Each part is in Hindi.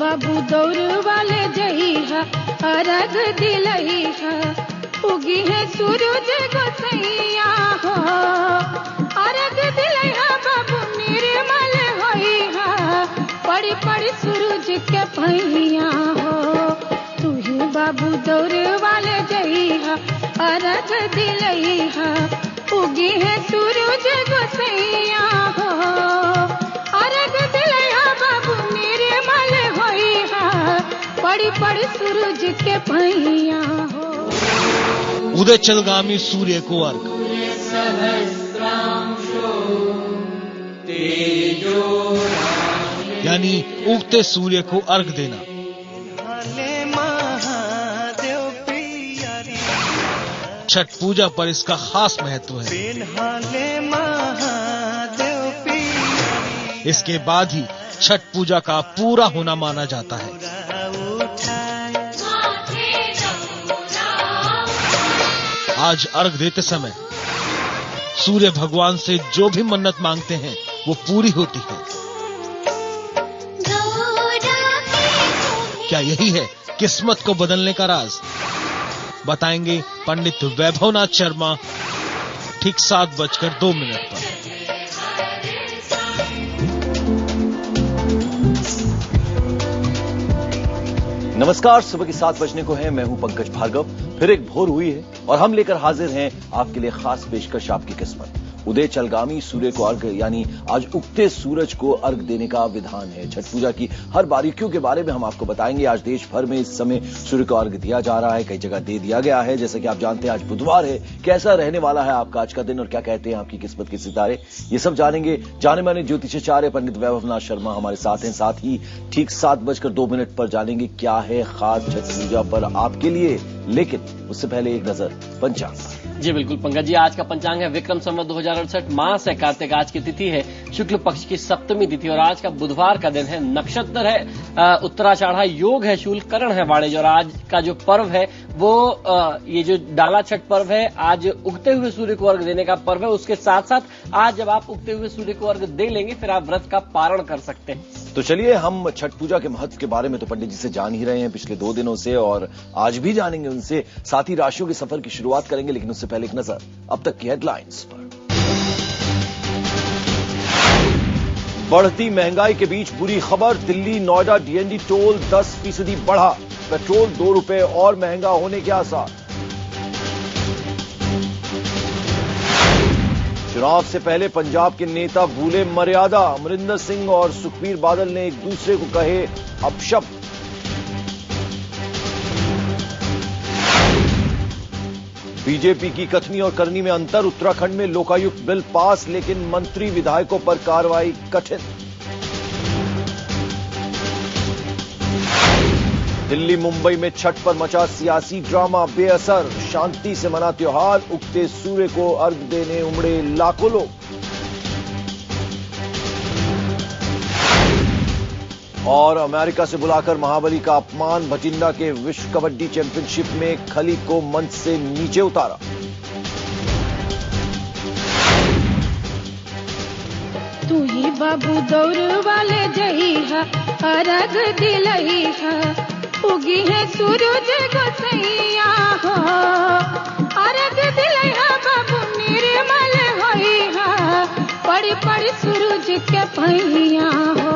बाबू दौड़ वाले जइहा अरग दिलइहा उगी है सूरज गोसैया हो अरग दिलइहा बाबू निर्मल होइहा पड़ी पड़ी सूरज के पैया हो तू ही बाबू दौड़ वाले जइहा अरग दिलइहा उगी है सूरज गोसैया हो अरग दिलइहा बाबू निर्मल होइहा पड़ी पड़ी सूरज के पैया हो। उदय चलगामी सूर्य को अर्घ। यानी उगते सूर्य को अर्घ देना। छठ पूजा पर इसका खास महत्व है। इसके बाद ही छठ पूजा का पूरा होना माना जाता है। आज अर्घ देते समय सूर्य भगवान से जो भी मन्नत मांगते हैं वो पूरी होती है। क्या यही है किस्मत को बदलने का राज? बताएंगे पंडित वैभवनाथ शर्मा ठीक 7:02 पर। नमस्कार, सुबह के 7 बजने को है। मैं हूं पंकज भार्गव। फिर एक भोर हुई है और हम लेकर हाजिर हैं आपके लिए खास पेशकश आपकी किस्मत। उदय चलगामी सूर्य को अर्घ यानी आज उगते सूरज को अर्घ देने का विधान है। छठ पूजा की हर बारीकियों के बारे में हम आपको बताएंगे। आज देश भर में इस समय सूर्य को अर्घ दिया जा रहा है, कई जगह दे दिया गया है। जैसे कि आप जानते हैं आज बुधवार है। कैसा रहने वाला है आपका आज का दिन और क्या कहते हैं आपकी किस्मत के सितारे, ये सब जानेंगे। जाने माने ज्योतिषाचार्य पंडित वैभवनाथ शर्मा हमारे साथ हैं। साथ ही ठीक 7:02 पर जानेंगे क्या है खास छठ पूजा पर आपके लिए। लेकिन उससे पहले एक नजर पंचांग पर। जी बिल्कुल पंकज जी, आज का पंचांग है विक्रम संवत 2068 मास है कार्तिक। आज की तिथि है शुक्ल पक्ष की सप्तमी तिथि और आज का बुधवार का दिन है। नक्षत्र है उत्तराषाढ़ा, योग है शूल, करण है वाणिज। और आज का जो पर्व है वो ये जो डाला छठ पर्व है, आज उगते हुए सूर्य को अर्घ देने का पर्व है। उसके साथ साथ आज जब आप उगते हुए सूर्य को अर्घ दे लेंगे फिर आप व्रत का पारण कर सकते हैं। तो चलिए हम छठ पूजा के महत्व के बारे में तो पंडित जी से जान ही रहे हैं पिछले 2 दिनों से और आज भी जानेंगे उनसे। साथ ही राशियों के सफर की शुरुआत करेंगे, लेकिन उससे पहले एक नजर अब तक की हेडलाइंस पर। बढ़ती महंगाई के बीच बुरी खबर, दिल्ली नोएडा डीएनडी टोल 10% बढ़ा, पेट्रोल 2 रुपए और महंगा होने के आसार। चुनाव से पहले पंजाब के नेता भूले मर्यादा, अमरिंदर सिंह और सुखबीर बादल ने एक दूसरे को कहे अपशब्द। बीजेपी की कथनी और करनी में अंतर, उत्तराखंड में लोकायुक्त बिल पास लेकिन मंत्री विधायकों पर कार्रवाई कठिन। दिल्ली मुंबई में छठ पर मचा सियासी ड्रामा बेअसर, शांति से मना त्योहार, उगते सूर्य को अर्घ देने उमड़े लाखों लोग। और अमेरिका से बुलाकर महाबली का अपमान, भटिंडा के विश्व कबड्डी चैंपियनशिप में खली को मंच से नीचे उतारा। तू ही बाबू दौड़ वाले जइहा अरग दिलइहा उगी है सूरज गोसैया हो अरग दिलइहा बाबू निर्मल होइहा पड़ी पड़ी सूरज के पैया हो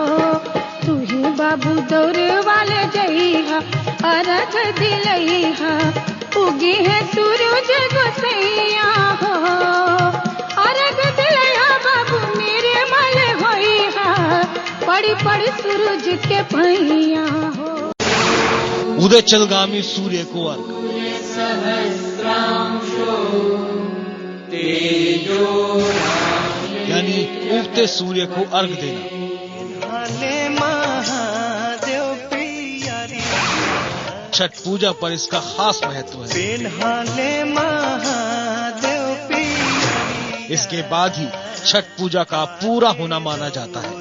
तू ही बाबू दौड़ वाले जइहा अरग दिलइहा उगी है सूरज गोसैया हो अरग दिलइहा बाबू निर्मल होइहा पड़ी पड़ी सूरज के पैया हो। उदय चलगामी सूर्य को अर्घ। यानी उगते सूर्य को अर्घ देना। छठ पूजा पर इसका खास महत्व है। इसके बाद ही छठ पूजा का पूरा होना माना जाता है।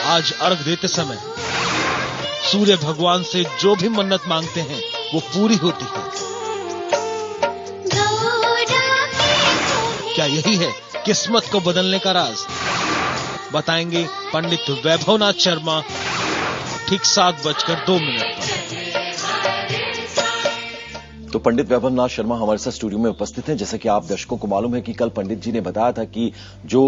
आज अर्घ देते समय सूर्य भगवान से जो भी मन्नत मांगते हैं वो पूरी होती है। क्या यही है किस्मत को बदलने का राज? बताएंगे पंडित वैभवनाथ शर्मा ठीक 7:02 पर। तो पंडित वैभवनाथ शर्मा हमारे साथ स्टूडियो में उपस्थित हैं। जैसा कि आप दर्शकों को मालूम है कि कल पंडित जी ने बताया था कि जो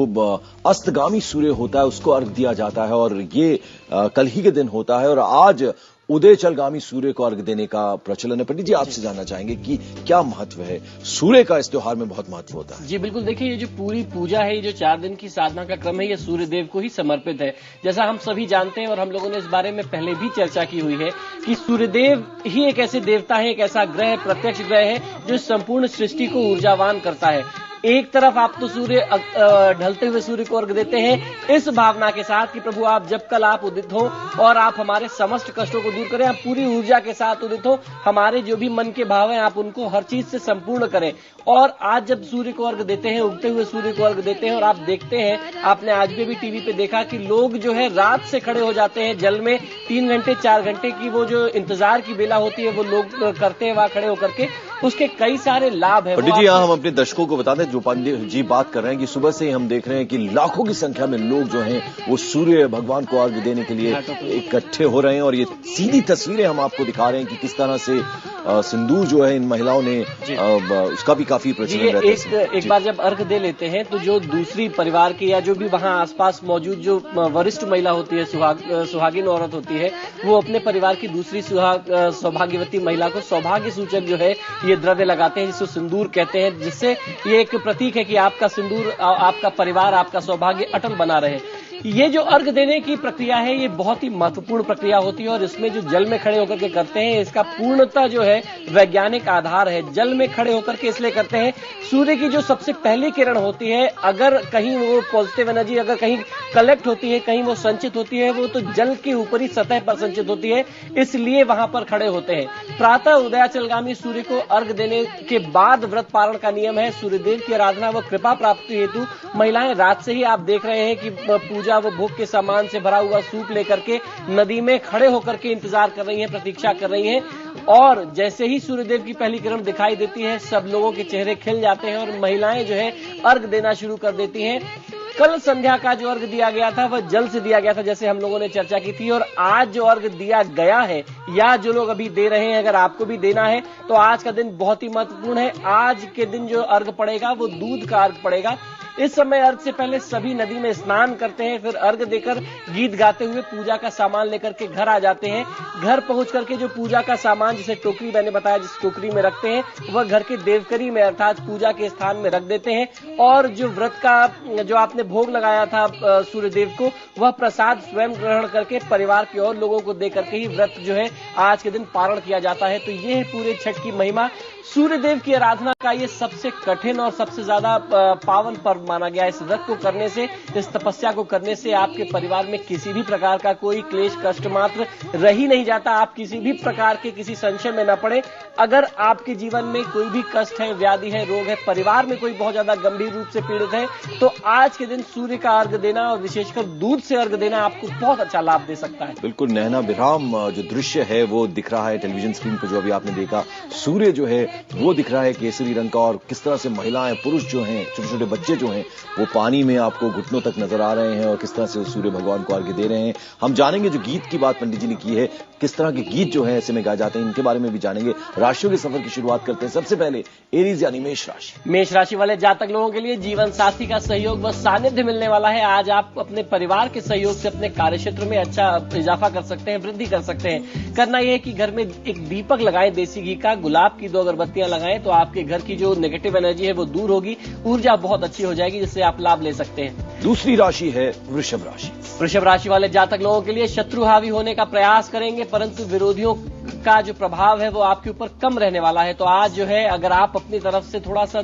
अस्तगामी सूर्य होता है उसको अर्घ दिया जाता है और ये कल ही के दिन होता है और आज उदय चलगामी सूर्य को अर्घ देने का प्रचलन है। पंडित जी आपसे जानना चाहेंगे कि क्या महत्व है सूर्य का, इस त्योहार में बहुत महत्व होता है। जी बिल्कुल, देखिए ये जो पूरी पूजा है, ये जो 4 दिन की साधना का क्रम है, ये सूर्य देव को ही समर्पित है। जैसा हम सभी जानते हैं और हम लोगों ने इस बारे में पहले भी चर्चा की हुई है कि सूर्यदेव ही एक ऐसे देवता है, एक ऐसा ग्रह, प्रत्यक्ष ग्रह है जो संपूर्ण सृष्टि को ऊर्जावान करता है। एक तरफ आप तो सूर्य ढलते हुए सूर्य को अर्घ देते हैं इस भावना के साथ कि प्रभु आप जब कल आप उदित हो और आप हमारे समस्त कष्टों को दूर करें, आप पूरी ऊर्जा के साथ उदित हो, हमारे जो भी मन के भाव हैं आप उनको हर चीज से संपूर्ण करें। और आज जब सूर्य को अर्घ देते हैं, उगते हुए सूर्य को अर्घ देते हैं और आप देखते हैं, आपने आज भी टीवी पे देखा कि लोग जो है रात से खड़े हो जाते हैं जल में, 3 घंटे 4 घंटे की वो जो इंतजार की बेला होती है वो लोग करते हैं वहां खड़े होकर के। उसके कई सारे लाभ है। पंडित जी यहाँ हम अपने दर्शकों को बता दें, जो पंडित जी बात कर रहे हैं कि सुबह से ही हम देख रहे हैं कि लाखों की संख्या में लोग जो हैं वो सूर्य भगवान को अर्घ देने के लिए इकट्ठे हो रहे हैं और ये सीधी तस्वीरें हम आपको दिखा रहे हैं कि किस तरह से सिंदूर जो है इन महिलाओं ने उसका भी काफी प्रचलन रहता है। एक बार जब अर्घ दे लेते हैं तो जो दूसरी परिवार की या जो भी वहां आसपास मौजूद जो वरिष्ठ महिला होती है, सुहागिन औरत होती है, वो अपने परिवार की दूसरी सौभाग्यवती महिला को सौभाग्य सूचक जो है ये द्रव्य लगाते हैं जिसको सिंदूर कहते हैं, जिससे ये एक प्रतीक है कि आपका सिंदूर, आपका परिवार, आपका सौभाग्य अटल बना रहे। ये जो अर्घ देने की प्रक्रिया है ये बहुत ही महत्वपूर्ण प्रक्रिया होती है और इसमें जो जल में खड़े होकर के करते हैं इसका पूर्णतः जो है वैज्ञानिक आधार है। जल में खड़े होकर के इसलिए करते हैं, सूर्य की जो सबसे पहली किरण होती है, अगर कहीं वो पॉजिटिव एनर्जी अगर कहीं कलेक्ट होती है, कहीं वो संचित होती है, वो तो जल के ऊपरी सतह पर संचित होती है, इसलिए वहां पर खड़े होते हैं। प्रातः उदयाचलगामी सूर्य को अर्घ देने के बाद व्रत पारण का नियम है। सूर्यदेव की आराधना व कृपा प्राप्ति हेतु महिलाएं रात से ही आप देख रहे हैं कि पूजा वो भोग के सामान से भरा हुआ सूप लेकर के नदी में खड़े होकर के इंतजार कर रही हैं, प्रतीक्षा कर रही हैं और जैसे ही सूर्यदेव की पहली किरण दिखाई देती है सब लोगों के चेहरे खिल जाते हैं और महिलाएं जो है अर्घ देना शुरू कर देती हैं। कल संध्या का जो अर्घ दिया गया था वह जल से दिया गया था, जैसे हम लोगों ने चर्चा की थी, और आज जो अर्घ दिया गया है या जो लोग अभी दे रहे हैं, अगर आपको भी देना है तो आज का दिन बहुत ही महत्वपूर्ण है। आज के दिन जो अर्घ पड़ेगा वो दूध का अर्घ पड़ेगा। इस समय अर्घ से पहले सभी नदी में स्नान करते हैं, फिर अर्घ देकर गीत गाते हुए पूजा का सामान लेकर के घर आ जाते हैं। घर पहुंच करके जो पूजा का सामान, जिसे टोकरी मैंने बताया जिस टोकरी में रखते हैं, वह घर के देवकरी में अर्थात पूजा के स्थान में रख देते हैं और जो व्रत का जो आपने भोग लगाया था सूर्यदेव को, वह प्रसाद स्वयं ग्रहण करके परिवार के और लोगों को दे करके ही व्रत जो है आज के दिन पारण किया जाता है। तो ये है पूरे छठ की महिमा। सूर्यदेव की आराधना का ये सबसे कठिन और सबसे ज्यादा पावन पर्व माना गया। इस व्रत को करने से, इस तपस्या को करने से आपके परिवार में किसी भी प्रकार का कोई क्लेश कष्ट मात्र रह ही नहीं जाता। आप किसी भी प्रकार के किसी संशय में न पड़े। अगर आपके जीवन में कोई भी कष्ट है, व्याधि है, रोग है, परिवार में कोई बहुत ज्यादा गंभीर रूप से पीड़ित है, तो आज के दिन सूर्य का अर्घ देना और विशेषकर दूध से अर्घ देना आपको बहुत अच्छा लाभ दे सकता है। बिल्कुल नैना विराम जो दृश्य है वो दिख रहा है टेलीविजन स्क्रीन पर, जो अभी आपने देखा। सूर्य जो है वो दिख रहा है केसरी रंग का और किस तरह से महिलाएं, पुरुष जो हैं, छोटे छोटे बच्चे जो हैं वो पानी में आपको घुटनों तक नजर आ रहे हैं और किस तरह से सूर्य भगवान को अर्घ्य दे रहे हैं। हम जानेंगे जो गीत की बात पंडित जी ने की है, किस तरह के गीत जो है ऐसे में गाए जाते हैं, इनके बारे में भी जानेंगे। राशियों के सफर की शुरुआत करते हैं। सबसे पहले एरीज यानी मेष राशि। मेष राशि वाले जातक लोगों के लिए जीवन साथी का सहयोग व सानिध्य मिलने वाला है। आज आप अपने परिवार के सहयोग से अपने कार्य क्षेत्र में अच्छा इजाफा कर सकते हैं, वृद्धि कर सकते हैं। करना यह है कि घर में एक दीपक लगाएं देसी घी का, गुलाब की 2 अगरबत्तियां लगाएं तो आपके घर की जो नेगेटिव एनर्जी है वो दूर होगी, ऊर्जा बहुत अच्छी हो जाएगी, जिससे आप लाभ ले सकते हैं। दूसरी राशि है वृषभ राशि। वृषभ राशि वाले जातक लोगों के लिए शत्रु हावी होने का प्रयास करेंगे, परंतु विरोधियों का जो प्रभाव है वो आपके ऊपर कम रहने वाला है। तो आज जो है अगर आप अपनी तरफ से थोड़ा सा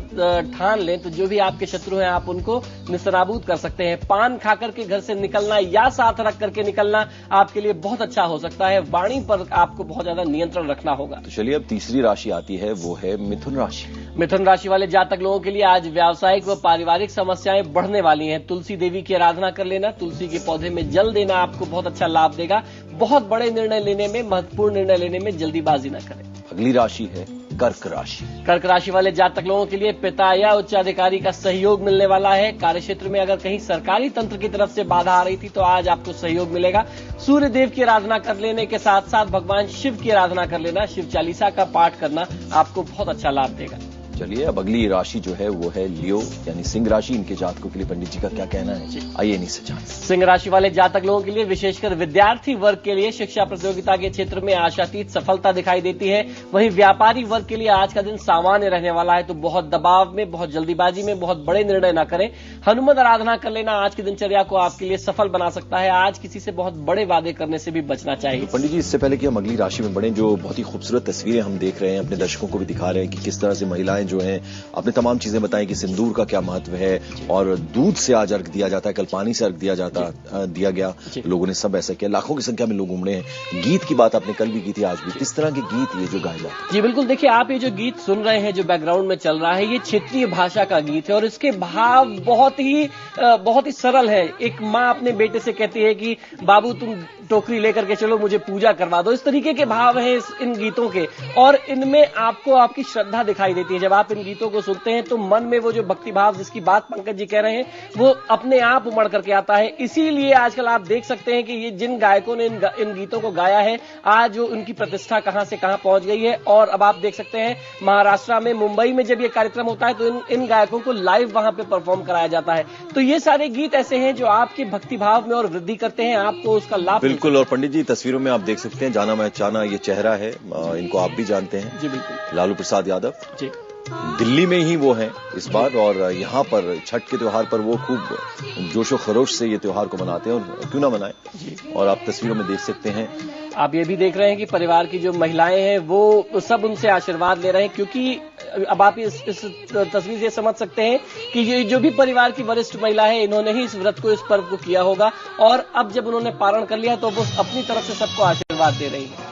ठान लें तो जो भी आपके शत्रु हैं आप उनको निस्तनाबूद कर सकते हैं। पान खाकर के घर से निकलना या साथ रख करके निकलना आपके लिए बहुत अच्छा हो सकता है। वाणी पर आपको बहुत ज्यादा नियंत्रण रखना होगा। तो चलिए अब तीसरी राशि आती है, वो है मिथुन राशि। मिथुन राशि वाले जातक लोगों के लिए आज व्यावसायिक व पारिवारिक समस्याएं बढ़ने वाली हैं। तुलसी देवी की आराधना कर लेना, तुलसी के पौधे में जल देना आपको बहुत अच्छा लाभ देगा। बहुत बड़े निर्णय लेने में, महत्वपूर्ण निर्णय लेने में जल्दीबाजी न करें। अगली राशि है कर्क राशि। कर्क राशि वाले जातक लोगों के लिए पिता या उच्चाधिकारी का सहयोग मिलने वाला है। कार्यक्षेत्र में अगर कहीं सरकारी तंत्र की तरफ से बाधा आ रही थी तो आज आपको सहयोग मिलेगा। सूर्य देव की आराधना कर लेने के साथ साथ भगवान शिव की आराधना कर लेना, शिव चालीसा का पाठ करना आपको बहुत अच्छा लाभ देगा। चलिए अब अगली राशि जो है वो है लियो यानी सिंह राशि। इनके जातकों के लिए पंडित जी का क्या कहना है, आइए इन्हीं से जानते हैं। सिंह राशि वाले जातक लोगों के लिए विशेषकर विद्यार्थी वर्ग के लिए शिक्षा प्रतियोगिता के क्षेत्र में आशातीत सफलता दिखाई देती है। वहीं व्यापारी वर्ग के लिए आज का दिन सामान्य रहने वाला है, तो बहुत दबाव में, बहुत जल्दीबाजी में बहुत बड़े निर्णय न करें। हनुमान आराधना कर लेना आज की दिनचर्या को आपके लिए सफल बना सकता है। आज किसी से बहुत बड़े वादे करने से भी बचना चाहिए। पंडित जी इससे पहले कि हम अगली राशि में बढ़ें, जो बहुत ही खूबसूरत तस्वीरें हम देख रहे हैं, अपने दर्शकों को भी दिखा रहे हैं कि किस तरह से महिलाएं जो हैं आपने तमाम चीजें बताई कि सिंदूर का क्या महत्व है और दूध से आज अर्घ दिया जाता है, कल पानी से अर्घ दिया गया। लोगों ने सब ऐसा किया, लाखों की संख्या में लोग उमड़े हैं। गीत की बात आपने कल भी की थी, आज भी किस तरह के गीत ये जो गाए जाते हैं? जी बिल्कुल, देखिए आप ये जो गीत सुन रहे हैं जो बैकग्राउंड में चल रहा है, ये क्षेत्रीय भाषा का गीत है और इसके भाव बहुत ही सरल है। एक माँ अपने बेटे से कहती है कि बाबू तुम टोकरी लेकर के चलो, मुझे पूजा करवा दो। इस तरीके के भाव हैं इन गीतों के, और इनमें आपको आपकी श्रद्धा दिखाई देती है। जब आप इन गीतों को सुनते हैं तो मन में वो जो भक्ति भाव जिसकी बात पंकज जी कह रहे हैं वो अपने आप उमड़ करके आता है। इसीलिए आजकल आप देख सकते हैं कि ये जिन गायकों ने इन गीतों को गाया है, आज वो उनकी प्रतिष्ठा कहां से कहां पहुंच गई है। और अब आप देख सकते हैं महाराष्ट्र में, मुंबई में जब ये कार्यक्रम होता है तो इन गायकों को लाइव वहां पे परफॉर्म कराया जाता है। तो ये सारे गीत ऐसे हैं जो आपके भक्ति भाव में और वृद्धि करते हैं, आपको उसका लाभ। बिल्कुल, और पंडित जी तस्वीरों में आप देख सकते हैं जाना पहचाना ये चेहरा है, इनको आप भी जानते हैं। जी बिल्कुल, लालू प्रसाद यादव जी दिल्ली में ही वो हैं इस बार, और यहाँ पर छठ के त्योहार पर वो खूब जोशो खरोश से ये त्योहार को मनाते हैं, और क्यों ना मनाएं। और आप तस्वीरों में देख सकते हैं, आप ये भी देख रहे हैं कि परिवार की जो महिलाएं हैं वो सब उनसे आशीर्वाद ले रहे हैं, क्योंकि अब आप इस तस्वीर से समझ सकते हैं कि ये जो भी परिवार की वरिष्ठ महिला है, इन्होंने ही इस व्रत को, इस पर्व को किया होगा, और अब जब उन्होंने पारण कर लिया तो वो अपनी तरफ से सबको आशीर्वाद दे रही है।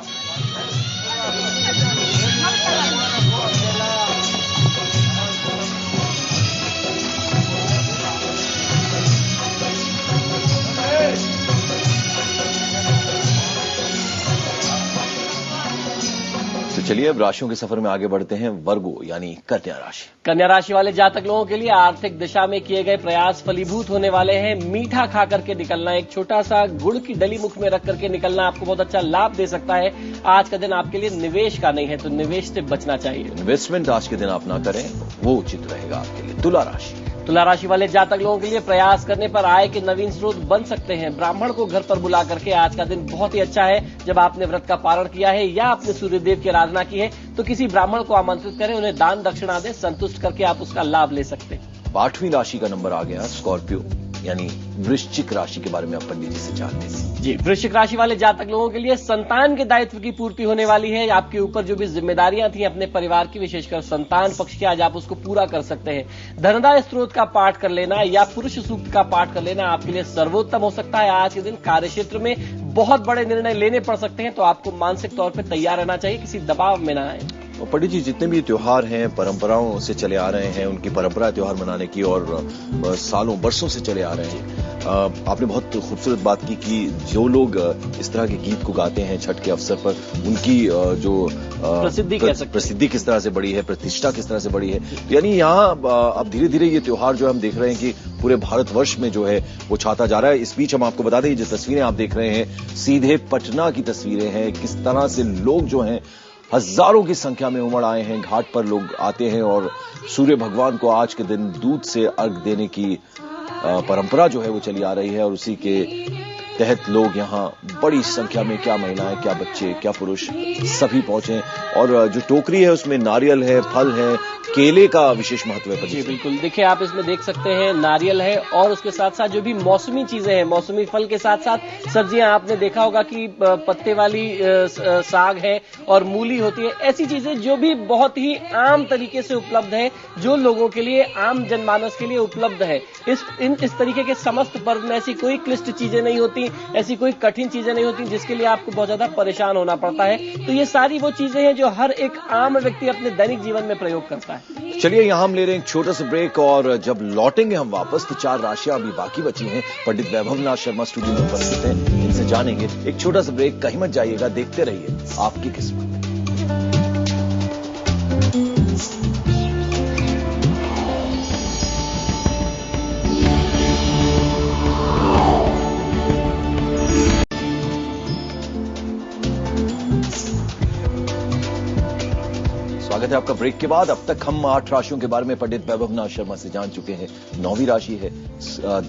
तो चलिए अब राशियों के सफर में आगे बढ़ते हैं। वर्गो यानी कन्या राशि। कन्या राशि वाले जातक लोगों के लिए आर्थिक दिशा में किए गए प्रयास फलीभूत होने वाले हैं। मीठा खा करके निकलना, एक छोटा सा गुड़ की डली मुख में रख करके निकलना आपको बहुत अच्छा लाभ दे सकता है। आज का दिन आपके लिए निवेश का नहीं है, तो निवेश से बचना चाहिए। इन्वेस्टमेंट आज के दिन आप ना करें, वो उचित रहेगा आपके लिए। तुला राशि। तुला राशि वाले जातक लोगों के लिए प्रयास करने पर आय के नवीन स्रोत बन सकते हैं। ब्राह्मण को घर पर बुला करके आज का दिन बहुत ही अच्छा है। जब आपने व्रत का पारण किया है या आपने सूर्यदेव की आराधना की है तो किसी ब्राह्मण को आमंत्रित करें, उन्हें दान दक्षिणा दें, संतुष्ट करके आप उसका लाभ ले सकते हैं। 8वीं राशि का नंबर आ गया स्कॉर्पियो यानी वृश्चिक राशि के बारे में आप पंडित जी से जानते हैं। जी, वृश्चिक राशि वाले जातक लोगों के लिए संतान के दायित्व की पूर्ति होने वाली है। आपके ऊपर जो भी जिम्मेदारियां थी अपने परिवार की, विशेषकर संतान पक्ष की, आज आप उसको पूरा कर सकते हैं। धनदाय स्त्रोत का पाठ कर लेना या पुरुष सूक्त का पाठ कर लेना आपके लिए सर्वोत्तम हो सकता है। आज के दिन कार्यक्षेत्र में बहुत बड़े निर्णय लेने पड़ सकते हैं, तो आपको मानसिक तौर पर तैयार रहना चाहिए, किसी दबाव में ना आए। और पंडित जी जितने भी त्योहार हैं परंपराओं से चले आ रहे हैं, उनकी परंपरा त्योहार मनाने की और सालों बरसों से चले आ रहे हैं। आपने बहुत खूबसूरत बात की कि जो लोग इस तरह के गीत को गाते हैं छठ के अवसर पर, उनकी जो प्रसिद्धि किस तरह से बढ़ी है, प्रतिष्ठा किस तरह से बढ़ी है। यानी यहाँ अब धीरे धीरे ये त्योहार जो हम देख रहे हैं कि पूरे भारतवर्ष में जो है वो छाता जा रहा है। इस बीच हम आपको बता दें, जो तस्वीरें आप देख रहे हैं सीधे पटना की तस्वीरें हैं। किस तरह से लोग जो हैं हजारों की संख्या में उमड़ आए हैं, घाट पर लोग आते हैं और सूर्य भगवान को आज के दिन दूध से अर्घ देने की परंपरा जो है वो चली आ रही है, और उसी के तहत लोग यहाँ बड़ी संख्या में, क्या महिलाएं, क्या बच्चे, क्या पुरुष, सभी पहुंचे। और जो टोकरी है उसमें नारियल है, फल है, केले का विशेष महत्व है। जी बिल्कुल, देखिए आप इसमें देख सकते हैं नारियल है और उसके साथ साथ जो भी मौसमी चीजें हैं, मौसमी फल के साथ साथ सब्जियां, आपने देखा होगा कि पत्ते वाली साग है और मूली होती है। ऐसी चीजें जो भी बहुत ही आम तरीके से उपलब्ध है, जो लोगों के लिए, आम जनमानस के लिए उपलब्ध है। इस तरीके के समस्त पर्व में ऐसी कोई क्लिष्ट चीजें नहीं होती, ऐसी कोई कठिन चीजें नहीं होती जिसके लिए आपको बहुत ज्यादा परेशान होना पड़ता है। तो ये सारी वो चीजें हैं जो हर एक आम व्यक्ति अपने दैनिक जीवन में प्रयोग करता है। चलिए यहां हम ले रहे हैं एक छोटा सा ब्रेक, और जब लौटेंगे हम वापस तो 4 राशियां अभी बाकी बची हैं। पंडित वैभवनाथ शर्मा स्टूडियो में उपस्थित हैं, इनसे जानेंगे। एक छोटा सा ब्रेक, कहीं मत जाइएगा, देखते रहिए आपकी किस्मत। स्वागत है आपका ब्रेक के बाद। अब तक हम 8 राशियों के बारे में पंडित वैभवनाथ शर्मा से जान चुके हैं। 9वीं राशि है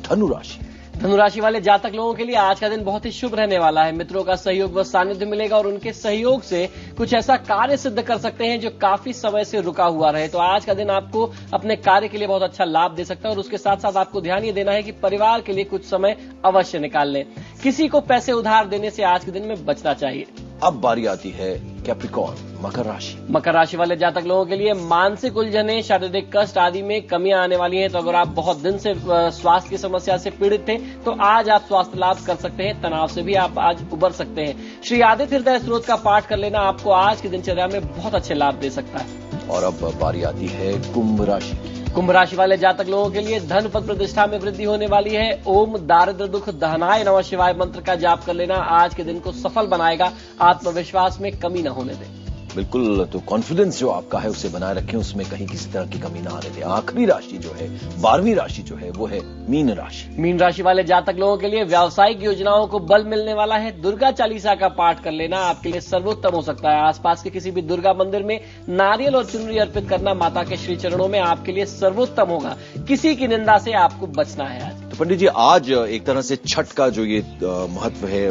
धनु राशि। धनु राशि वाले जातक लोगों के लिए आज का दिन बहुत ही शुभ रहने वाला है। मित्रों का सहयोग व सानिध्य मिलेगा और उनके सहयोग से कुछ ऐसा कार्य सिद्ध कर सकते हैं जो काफी समय से रुका हुआ रहे। तो आज का दिन आपको अपने कार्य के लिए बहुत अच्छा लाभ दे सकता है और उसके साथ साथ आपको ध्यान ये देना है कि परिवार के लिए कुछ समय अवश्य निकाल लें। किसी को पैसे उधार देने से आज के दिन में बचना चाहिए। अब बारी आती है कैप्रिकॉर्न मकर राशि। मकर राशि वाले जातक लोगों के लिए मानसिक उलझने, शारीरिक कष्ट आदि में कमियां आने वाली हैं। तो अगर आप बहुत दिन से स्वास्थ्य की समस्या से पीड़ित थे तो आज आप स्वास्थ्य लाभ कर सकते हैं। तनाव से भी आप आज उबर सकते हैं। श्री आदित्य हृदय स्त्रोत का पाठ कर लेना आपको आज की दिनचर्या में बहुत अच्छे लाभ दे सकता है। और अब बारी आती है कुंभ राशि। कुंभ राशि वाले जातक लोगों के लिए धन पद प्रतिष्ठा में वृद्धि होने वाली है। ओम दारिद्र दुख दहनाय नमः शिवाय मंत्र का जाप कर लेना आज के दिन को सफल बनाएगा। आत्मविश्वास में कमी न होने दें। बिल्कुल, तो कॉन्फिडेंस जो आपका है उसे बनाए रखें, उसमें कहीं किसी तरह की कमी ना आने दें। आखिरी राशि जो है 12वीं राशि जो है वो है मीन राशि। मीन राशि वाले जातक लोगों के लिए व्यावसायिक योजनाओं को बल मिलने वाला है। दुर्गा चालीसा का पाठ कर लेना आपके लिए सर्वोत्तम हो सकता है। आसपास के किसी भी दुर्गा मंदिर में नारियल और चुनरी अर्पित करना माता के श्री चरणों में आपके लिए सर्वोत्तम होगा। किसी की निंदा से आपको बचना है आज। तो पंडित जी, आज एक तरह से छठ का जो ये महत्व है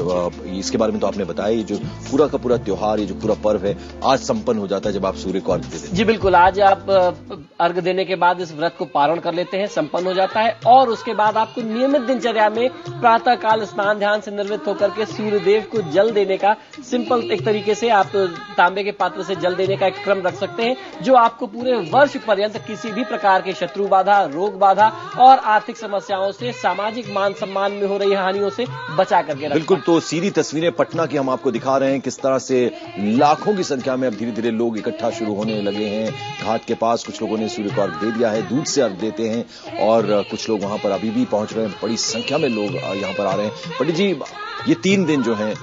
इसके बारे में तो आपने बताया। ये जो पूरा का पूरा त्योहार, ये जो पूरा पर्व है आज संपन्न हो जाता है जब आप सूर्य को अर्घ देते हैं। जी बिल्कुल, आज आप अर्घ देने के बाद इस व्रत को पारण कर लेते हैं, संपन्न हो जाता है। और उसके बाद आपको नियमित दिनचर्या में प्रातः काल स्नान ध्यान से निर्वृत्त होकर के सूर्य देव को जल देने का सिंपल एक तरीके से आप तांबे के पात्र से जल देने का एक क्रम रख सकते हैं, जो आपको पूरे वर्ष पर्यंत किसी भी प्रकार के शत्रु बाधा, रोग बाधा और आर्थिक समस्याओं से, सामाजिक मान सम्मान में हो रही हानियों से बचा करके रखता है। बिल्कुल, तो सीधी तस्वीरें पटना की हम आपको दिखा रहे हैं, किस तरह से लाखों की संख्या में अब धीरे धीरे लोग इकट्ठा शुरू होने लगे हैं घाट के पास। कुछ लोगों ने सूर्य को अर्घ दे दिया है, दूध से अर्घ देते हैं और कुछ लोग वहां पर अभी भी पहुंच रहे हैं। बड़ी संख्या में लोग यहां पर आ रहे हैं। पंडित जी, ये 3 दिन जो हैं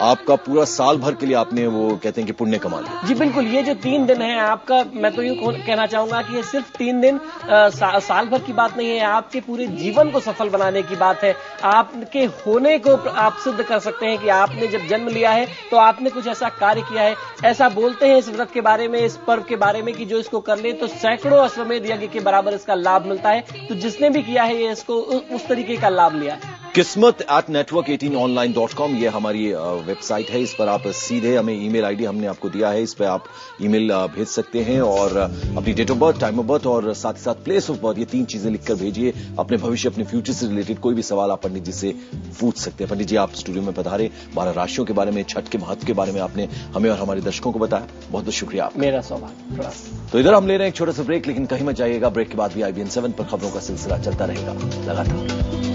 आपका पूरा साल भर के लिए आपने वो कहते हैं कि पुण्य कमा लिया। जी बिल्कुल, ये जो 3 दिन है आपका, मैं तो यूं कहना चाहूंगा कि ये सिर्फ 3 दिन साल भर की बात नहीं है, आपके पूरे जीवन को सफल बनाने की बात है। आपके होने को आप सिद्ध कर सकते हैं कि आपने जब जन्म लिया है तो आपने कुछ ऐसा कार्य किया है। ऐसा बोलते हैं इस व्रत के बारे में, इस पर्व के बारे में कि जो इसको कर ले तो सैकड़ों अश्वमेध यज्ञ के बराबर इसका लाभ मिलता है। तो जिसने भी किया है ये इसको उस तरीके का लाभ लिया है। kismet@network18online.com ये हमारी वेबसाइट है। इस पर आप सीधे हमें ईमेल आईडी हमने आपको दिया है, इस पर आप ईमेल भेज सकते हैं और अपनी date of birth, time of birth और साथ ही साथ प्लेस ऑफ बर्थ, ये 3 चीजें लिखकर भेजिए। अपने भविष्य, अपने फ्यूचर से रिलेटेड कोई भी सवाल आप पंडित जी से पूछ सकते हैं। पंडित जी, आप स्टूडियो में पधारे, 12 राशियों के बारे में, छठ के महत्व के बारे में आपने हमें और हमारे दर्शकों को बताया। बहुत बहुत शुक्रिया आपका। मेरा सौभाग्य। तो इधर हम ले रहे हैं एक छोटा सा ब्रेक, लेकिन कहीं मत जाइएगा। ब्रेक के बाद भी IBN 7 पर खबरों का सिलसिला चलता रहेगा लगातार।